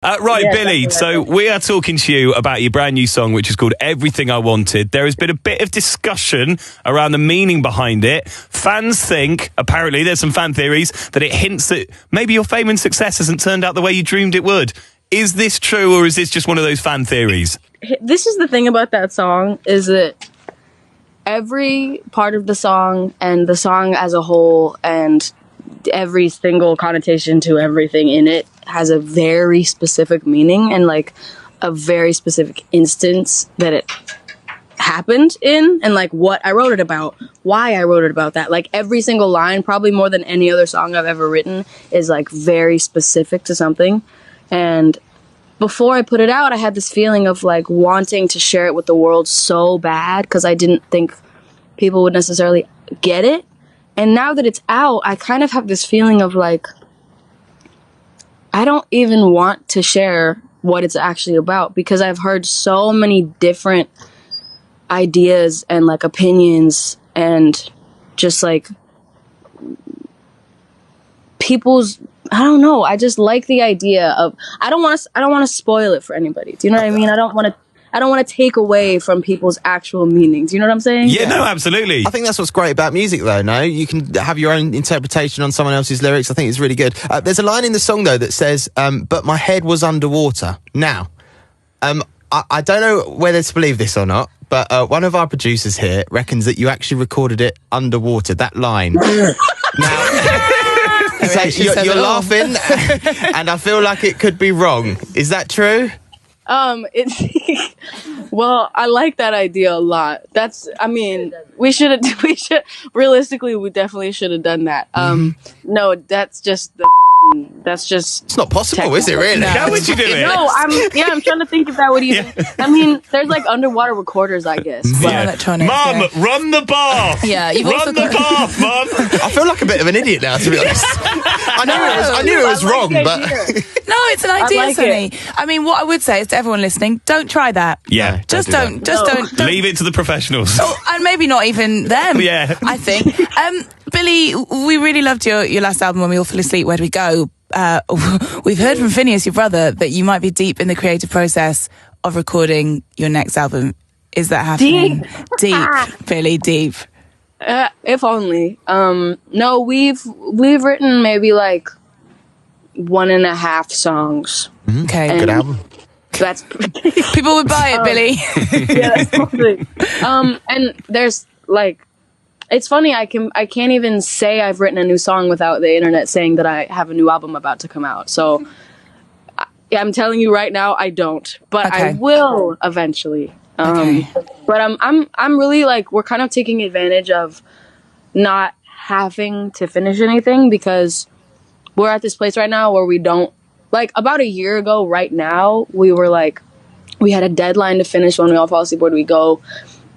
Right, Yeah, Billie, so we are talking to you about your brand new song, which is called Everything I Wanted. There has been a bit of discussion around the meaning behind it. Fans think, apparently there's some fan theories, that it hints that maybe your fame and success hasn't turned out the way you dreamed it would. Is this true, or is this just one of those fan theories? This is the thing about that song, is that every part of the song and the song as a whole and every single connotation to everything in it has a very specific meaning and like a very specific instance that it happened in, and like what I wrote it about, why I wrote it about that. Like every single line, probably more than any other song I've ever written, is like very specific to something. And before I put it out, I had this feeling of like wanting to share it with the world so bad because I didn't think people would necessarily get it. And now that it's out, I kind of have this feeling of like, I don't even want to share what it's actually about because I've heard so many different ideas and like opinions and just like people's, I don't know. I just like the idea of, I don't want to spoil it for anybody. Do you know what I mean? I don't want to take away from people's actual meanings. You know what I'm saying? Yeah, no, absolutely. I think that's what's great about music, though, no? You can have your own interpretation on someone else's lyrics. I think it's really good. There's a line in the song, though, that says, but my head was underwater. Now, I don't know whether to believe this or not, but one of our producers here reckons that you actually recorded it underwater, that line. Now... So you're laughing, and I feel like it could be wrong. Is that true? Well, I like that idea a lot. We realistically, we definitely should have done that. No, that's just it's not possible, is it really? How would you do it? No, I'm trying to think if that would even, I mean, there's like underwater recorders, I guess. Yeah. Electronic. Mum, run the bath! Yeah, you've run also the bath, Mum! I feel like a bit of an idiot now, to be honest. I knew it was wrong, but... No, it's an idea, like Sonny. I mean, what I would say is to everyone listening, don't try that. Yeah. Just don't. Leave it to the professionals. Oh, and maybe not even them. Yeah. I think. Billie, we really loved your last album, When We All Fell Asleep, Where Do We Go? We've heard from Phineas, your brother, that you might be deep in the creative process of recording your next album. Is that happening? Deep, Billie, deep. If only. No, we've written maybe like 1.5 songs. Okay. Good album. That's People would buy it, Billie. Yeah, that's totally. And there's like, it's funny, I can't even say I've written a new song without the internet saying that I have a new album about to come out. So I'm telling you right now, I don't, but Okay. I will eventually. Okay. But I'm really like, we're kind of taking advantage of not having to finish anything because we're at this place right now where we don't, like about a year ago right now, we were like, we had a deadline to finish When We All Fall Asleep, Where Do We Go?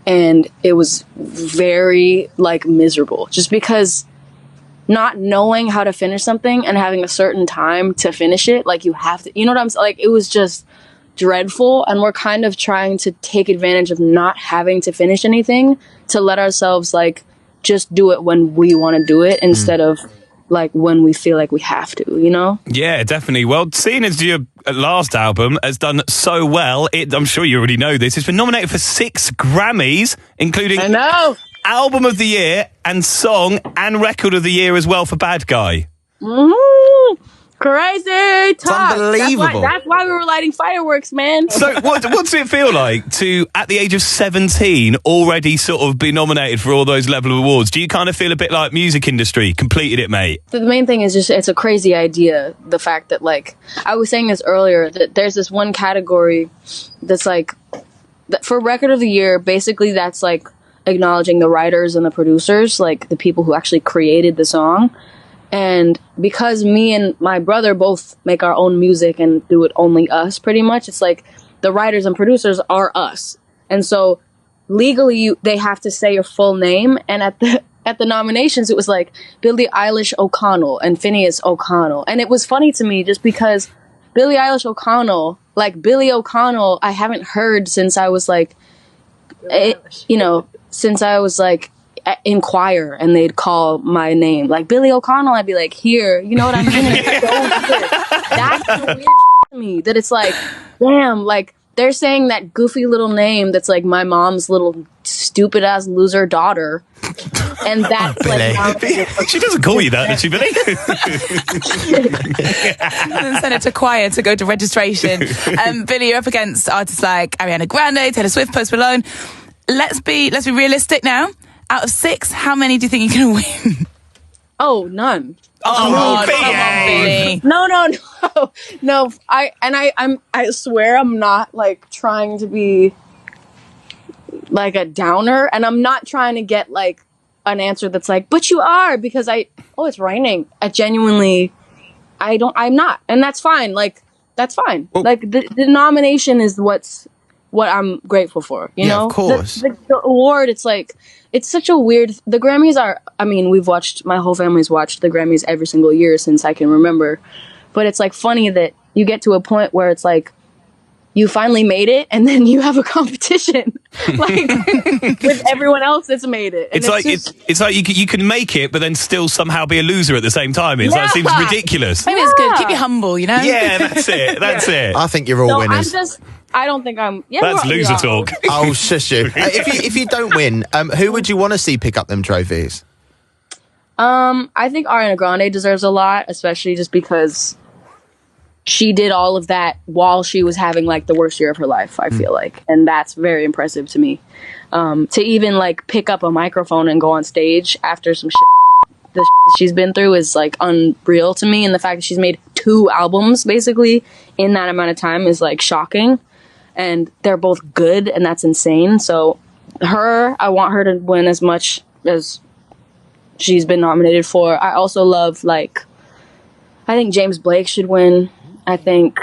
And it was very like miserable just because not knowing how to finish something and having a certain time to finish it, like you have to, you know what I'm saying? Like it was just dreadful. And we're kind of trying to take advantage of not having to finish anything to let ourselves like just do it when we want to do it instead of like when we feel like we have to, you know? Yeah, definitely. Well, seeing as your last album has done so well, I'm sure you already know this, it's been nominated for 6 Grammys, including I know. Album of the Year and Song and Record of the Year as well for Bad Guy. Crazy talk. unbelievable. That's why we were lighting fireworks, man. So what does it feel like to, at the age of 17, already sort of be nominated for all those level of awards? Do you kind of feel a bit like music industry completed it, mate? The main thing is just, it's a crazy idea. The fact that, like, I was saying this earlier, that there's this one category that's like, for Record of the Year, basically that's like acknowledging the writers and the producers, like the people who actually created the song. And because me and my brother both make our own music and do it only us, pretty much, it's like the writers and producers are us. And so legally they have to say your full name. And at the nominations, it was like Billie Eilish O'Connell and Phineas O'Connell. And it was funny to me just because Billie Eilish O'Connell, like Billie O'Connell, I haven't heard since I was like, since I was like, in choir, and they'd call my name like Billie O'Connell. I'd be like, here, you know what I mean? It's so weird. That's the weird to me that it's like, damn, like they're saying that goofy little name that's like my mom's little stupid ass loser daughter. And that's like she doesn't call you that, does she, Billy? And then send it to choir to go to registration. Billy, you're up against artists like Ariana Grande, Taylor Swift, Post Malone. Let's be realistic now. Out of 6, how many do you think you're going to win? Oh, none. Oh, come on, Billy. No. I swear I'm not like trying to be like a downer, and I'm not trying to get like an answer that's like, but you are, because it's raining. I'm not, and that's fine. Like, that's fine. Well, like the nomination is what I'm grateful for, you know? Of course. The award, it's like, it's such a weird, the Grammys are, I mean, my whole family's watched the Grammys every single year since I can remember, but it's like funny that you get to a point where it's like, you finally made it, and then you have a competition like with everyone else that's made it. And it's like you can make it, but then still somehow be a loser at the same time. It seems ridiculous. Maybe it's good. Keep you humble, you know. Yeah, that's it. That's it. I think you're all winners. I don't think I'm. Yeah, that's loser talk. Oh, shush you. If you don't win, who would you want to see pick up them trophies? I think Ariana Grande deserves a lot, especially just because she did all of that while she was having like the worst year of her life, I feel like. And that's very impressive to me. To even like pick up a microphone and go on stage after some shit she's been through is like unreal to me. And the fact that she's made 2 albums basically in that amount of time is like shocking. And they're both good, and that's insane. So I want her to win as much as she's been nominated for. I also love I think James Blake should win. I think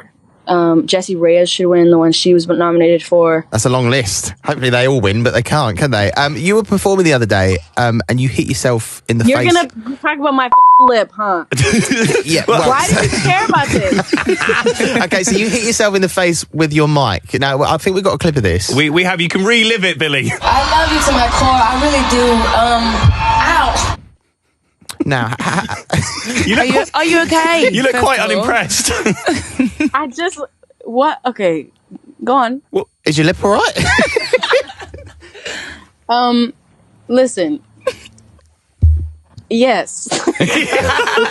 Jessie Reyez should win, the one she was nominated for. That's a long list. Hopefully they all win, but they can't, can they? You were performing the other day, and you hit yourself in the face. You're going to talk about my lip, huh? Yeah. Why do you care about this? Okay, so you hit yourself in the face with your mic. Now, I think we've got a clip of this. We have. You can relive it, Billy. I love you to my core. I really do. Ow. Now, are you okay? You look quite unimpressed. What? Okay, go on. Well, is your lip all right? Listen. Yes.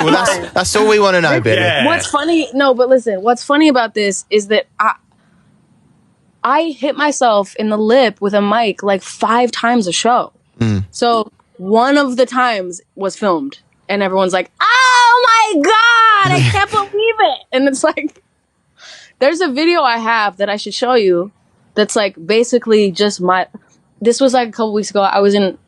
Well, that's all we want to know, Billy. Yeah. What's funny? No, but listen. What's funny about this is that I hit myself in the lip with a mic like 5 times a show. So one of the times was filmed, and everyone's like, "Oh my god, I can't believe it!" And it's like, there's a video I have that I should show you. That's like basically just this was like a couple weeks ago. I was in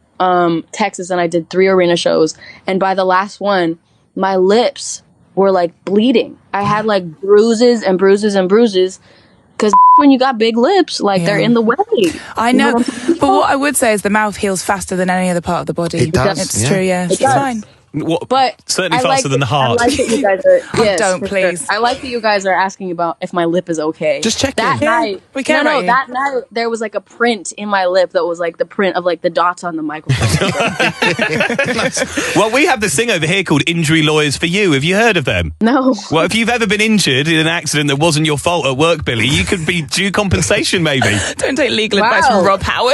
Texas, and I did 3 arena shows, and by the last one, my lips were like bleeding. I had like bruises and bruises and bruises. Because when you got big lips, like they're in the way. I know. But what I would say is the mouth heals faster than any other part of the body. It does. It's true, yeah. It's fine. But certainly faster than the heart. I like that you guys are. Yes, don't, please. Sure. I like that you guys are asking about if my lip is okay. Just check that in. night. We can't. No, that night there was like a print in my lip that was like the print of like the dots on the microphone. Well, we have this thing over here called Injury Lawyers for You. Have you heard of them? No. Well, if you've ever been injured in an accident that wasn't your fault at work, Billy, you could be due compensation, maybe. Don't take legal advice from Rob Howard.